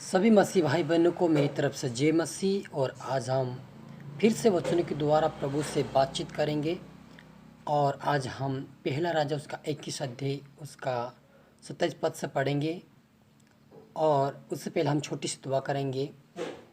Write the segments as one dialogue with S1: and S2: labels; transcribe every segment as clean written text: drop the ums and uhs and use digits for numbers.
S1: सभी मसीह भाई बहनों को मेरी तरफ से जय मसीह। और आज हम फिर से वचनों के द्वारा प्रभु से बातचीत करेंगे। और आज हम पहला राजा उसका 21 अध्याय उसका 27 पद से पढ़ेंगे। और उससे पहले हम छोटी सी दुआ करेंगे।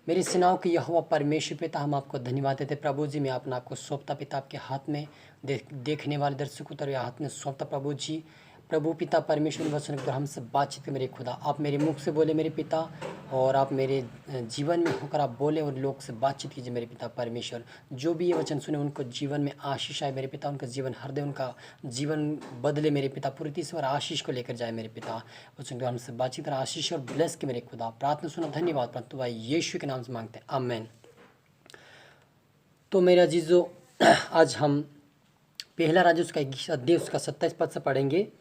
S1: मेरे सेनाओं के यहोवा परमेश्वर पिता, हम आपको धन्यवाद देते प्रभु जी। मैं अपना आपको सौंपता पिता, आपके हाथ में देखने वाले दर्शकों तरह हाथ में सौंपता प्रभु जी। प्रभु पिता परमेश्वर वचन पर हमसे बातचीत कर मेरे खुदा, आप मेरे मुख से बोले मेरे पिता, और आप मेरे जीवन में होकर आप बोले और लोग से बातचीत कीजिए मेरे पिता परमेश्वर। जो भी ये वचन सुने उनको जीवन में आशीष आए मेरे पिता, उनका जीवन हृदय उनका जीवन बदले मेरे पिता, पूरी तीसरी आशीष को लेकर जाए मेरे पिता। वचन पर हमसे बातचीत कर आशीष और ब्लेस के मेरे खुदा। प्रार्थना सुना, धन्यवाद परंतु भाई यीशु के नाम से मांगते हैं, आमेन। तो मेरा जीजो, आज हम पहला राजा उसका 21 अध्याय उसका 27 पद से पढ़ेंगे।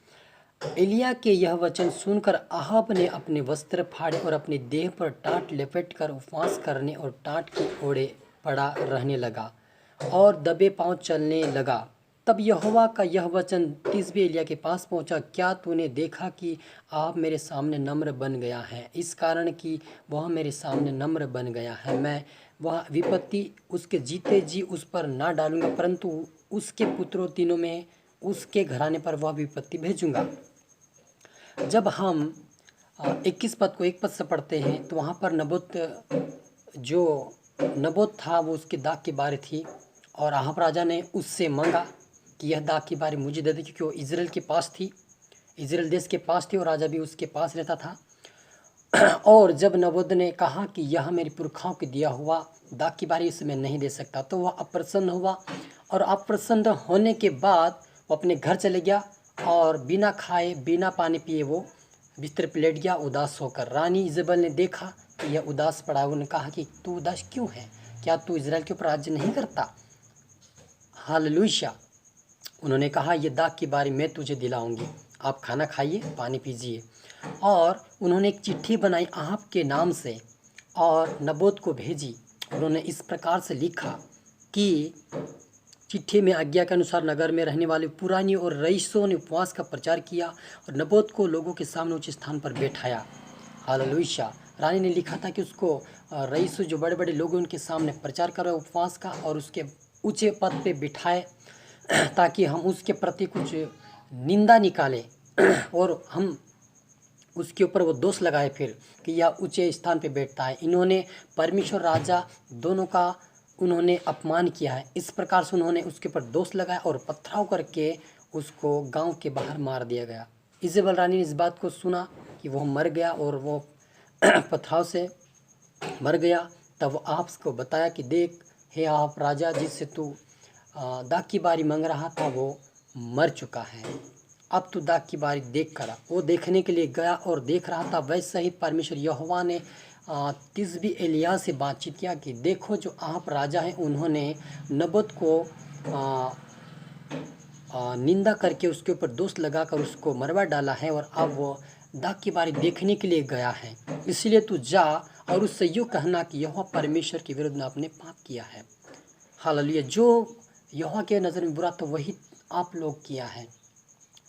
S1: एलिया के यह वचन सुनकर अहाब ने अपने वस्त्र फाड़े और अपने देह पर टाट लपेटकर उपवास करने और टाट की ओढ़े पड़ा रहने लगा और दबे पांव चलने लगा। तब यहोवा का यह वचन तिशबी एलिया के पास पहुंचा, क्या तूने देखा कि आप मेरे सामने नम्र बन गया है? इस कारण कि वह मेरे सामने नम्र बन गया है, मैं वह विपत्ति उसके जीते जी उस पर ना डालूंगा, परंतु उसके पुत्रों तीनों में उसके घराने पर वह विपत्ति भेजूंगा। जब हम 21 पद को एक पद से पढ़ते हैं तो वहाँ पर नबोत था, वो उसके दाग की बारी थी। और अहाब राजा ने उससे मांगा कि यह दाग की बारी मुझे दे दे, क्योंकि वो इजराइल के पास थी, इजराइल देश के पास थी और राजा भी उसके पास रहता था। और जब नबोत ने कहा कि यह मेरे पुरखाओं के दिया हुआ दाग की बारी इसे मैं नहीं दे सकता, तो वह अप्रसन्न हुआ। और अप्रसन्न होने के बाद वो अपने घर चले गया और बिना खाए बिना पानी पिए वो बिस्तर पर लेट गया उदास होकर। रानी इजेबल ने देखा कि यह उदास पड़ा, उन्होंने कहा कि तू उदास क्यों है? क्या तू इजराइल के ऊपर राज्य नहीं करता? हालेलुया। उन्होंने कहा, ये दाग की बारी मैं तुझे दिलाऊंगी, आप खाना खाइए, पानी पीजिए। और उन्होंने एक चिट्ठी बनाई अहाब के नाम से और नबोत को भेजी। उन्होंने इस प्रकार से लिखा कि चिट्ठी में आज्ञा के अनुसार नगर में रहने वाले पुरानी और रईसों ने उपवास का प्रचार किया और नबोत को लोगों के सामने उच्च स्थान पर बैठाया। हालेलुया। रानी ने लिखा था कि उसको रईस जो बड़े बड़े लोग उनके सामने प्रचार करें उपवास का और उसके ऊंचे पद पे बिठाए, ताकि हम उसके प्रति कुछ निंदा निकालें और हम उसके ऊपर वो दोष लगाए फिर कि यह ऊंचे स्थान पे बैठता है। इन्होंने परमेश्वर राजा दोनों का उन्होंने अपमान किया है। इस प्रकार से उन्होंने उसके ऊपर दोष लगाया और पथराव करके उसको गांव के बाहर मार दिया गया। इजेबल रानी ने इस बात को सुना कि वो मर गया और वो पथराव से मर गया। तब वो आपको बताया कि देख हे आप राजा, जिससे तू दाग की बारी मांग रहा था वो मर चुका है, अब तू दाग की बारी देख कर। वो देखने के लिए गया और देख रहा था। वैसे ही परमेश्वर यहोवा ने तिशबी एलिया से बातचीत किया कि देखो जो आप राजा हैं उन्होंने नबोत को निंदा करके उसके ऊपर दोष लगाकर उसको मरवा डाला है और अब वो दाग की बारी देखने के लिए गया है। इसलिए तू जा और उससे यूँ कहना कि यहोवा परमेश्वर के विरुद्ध में आपने पाप किया है। हालेलुया। जो यहोवा के नज़र में बुरा तो वही आप लोग किया है।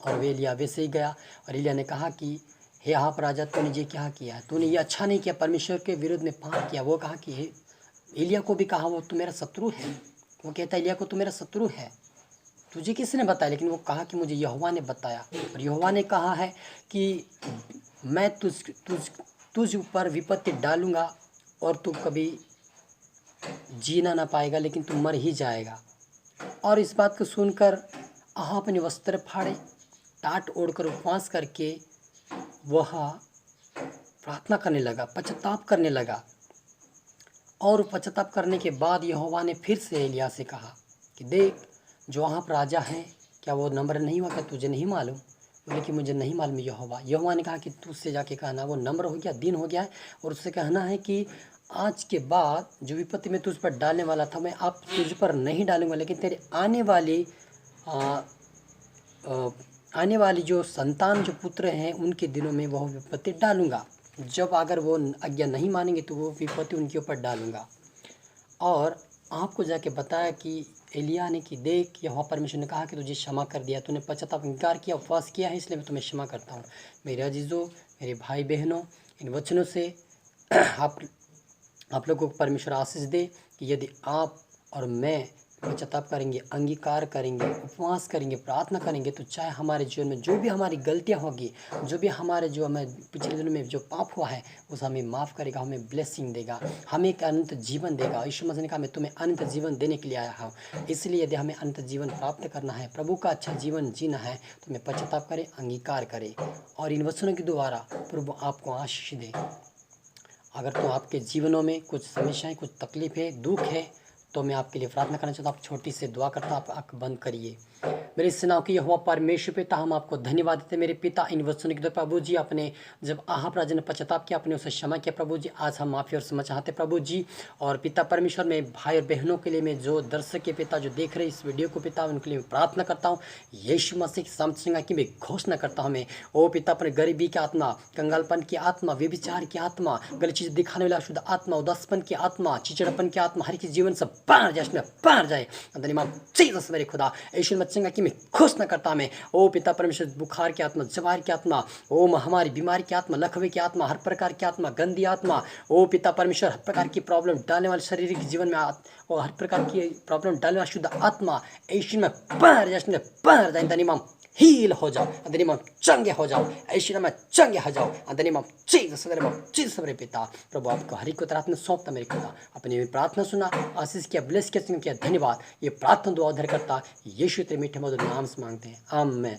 S1: और वे एलिया वैसे ही गया और एलिया ने कहा कि हे आप राजा, तूने ये क्या किया? तूने ये अच्छा नहीं किया, परमेश्वर के विरुद्ध में पाप किया। वो कहा कि हे एलिया को भी कहा वो तो मेरा शत्रु है। वो कहता एलिया को तो मेरा शत्रु है, तुझे किसने बताया? लेकिन वो कहा कि मुझे यहोवा ने बताया। और यहोवा ने कहा है कि मैं तुझ ऊपर विपत्ति डालूंगा और तू कभी जीना ना पाएगा, लेकिन तू मर ही जाएगा। और इस बात को सुनकर अहाब अपने वस्त्र फाड़े, टाट ओढ़कर उपवास करके वह प्रार्थना करने लगा, पश्चाताप करने लगा। और पश्चाताप करने के बाद यहोवा ने फिर से एलिया से कहा कि देख जो अहाब राजा है, क्या वो नम्र नहीं हुआ? क्या तुझे नहीं मालूम? बोले कि मुझे नहीं मालूम यहोवा ने कहा कि तू उससे जाके कहना वो नम्र हो गया, दिन हो गया है, और उससे कहना है कि आज के बाद जो विपत्ति में तुझ पर डालने वाला था मैं अब तुझ पर नहीं डालूंगा, लेकिन तेरे आने वाली जो संतान जो पुत्र हैं उनके दिनों में वह विपत्ति डालूंगा। जब अगर वो आज्ञा नहीं मानेंगे तो वो विपत्ति उनके ऊपर डालूंगा। और आपको जाके बताया कि एलिया ने कि देख यहोवा परमेश्वर ने कहा कि तुझे क्षमा कर दिया, तूने पश्चाताप इनकार किया, उपवास किया है, इसलिए मैं तुम्हें क्षमा करता हूँ। मेरे अजीजों, मेरे भाई बहनों, इन वचनों से आप आप लोगों को परमेश्वर आशीष दे कि यदि आप और मैं पश्चाताप करेंगे, अंगीकार करेंगे, उपवास करेंगे, प्रार्थना करेंगे, तो चाहे हमारे जीवन में जो भी हमारी गलतियां होगी, जो भी हमारे जो हमें पिछले दिनों में जो पाप हुआ है, उस हमें माफ़ करेगा, हमें ब्लेसिंग देगा, हमें एक अनंत जीवन देगा। यीशु मसीह ने कहा मैं तुम्हें अनंत जीवन देने के लिए आया हूँ। इसलिए यदि हमें अनंत जीवन प्राप्त करना है, प्रभु का अच्छा जीवन जीना है, तो हमें पश्चाताप करें, अंगीकार करें और इन वचनों के द्वारा प्रभु आपको आशीष दे। अगर तो आपके जीवनों में कुछ समस्याएं, कुछ तकलीफ है, दुख है, तो मैं आपके लिए प्रार्थना करना चाहता हूँ। आप छोटी से दुआ करता, आप आँख बंद करिए। मेरे सेनाओं की यहोवा परमेश्वर पिता, हम आपको धन्यवाद देते मेरे पिता इन वचनों के द्वारा। प्रभु जी आपने जब आहब राजा ने पश्चाताप किया, आपने उसे क्षमा किया प्रभु जी। आज हम माफ़ी और क्षमा चाहते प्रभु जी। और पिता परमेश्वर में भाई और बहनों के लिए, मैं जो दर्शक के पिता जो देख रहे इस वीडियो को पिता, उनके लिए प्रार्थना करता हूँ। यीशु मसीह की समझेंगा कि मैं घोषणा करता हूँ, मैं ओ पिता अपने गरीबी की आत्मा, कंगालपन की आत्मा, व्यभिचार की आत्मा, गलत चीज़ दिखाने वाला शुद्ध आत्मा, उदासपन की आत्मा, चिड़चिड़ापन की आत्मा, हर किसी जीवन से बाहर जाए, इसमें बाहर जाए। जीसस मेरे खुदा यीशु मसीह की मैं घोषणा करता मैं, ओ पिता परमेश्वर बुखार की आत्मा, जवार की आत्मा, ओ महामारी बीमारी की आत्मा, लकवे की आत्मा, हर प्रकार की आत्मा, गंदी आत्मा, ओ पिता परमेश्वर हर प्रकार की प्रॉब्लम डालने वाले शारीरिक जीवन में और हर प्रकार की प्रॉब्लम डालने वाला शुद्ध आत्मा यीशु में बाहर जाए, बाहर जाए। धन्यवाद हील हो जाओ, धन्यवाद चंगे हो जाओ, ऐश्वर्य में चंगे हो जाओ, धन्यवाद जीसस मेरे पिता। प्रभु आपको हर एक को प्रार्थना सौंपता मेरे पिता, अपनी प्रार्थना सुना, आशीष किया, ब्लेस किया, धन्यवाद। ये प्रार्थना दुआ उधर करता यीशु तेरे मीठे मधुर नाम से मांगते हैं, आमीन।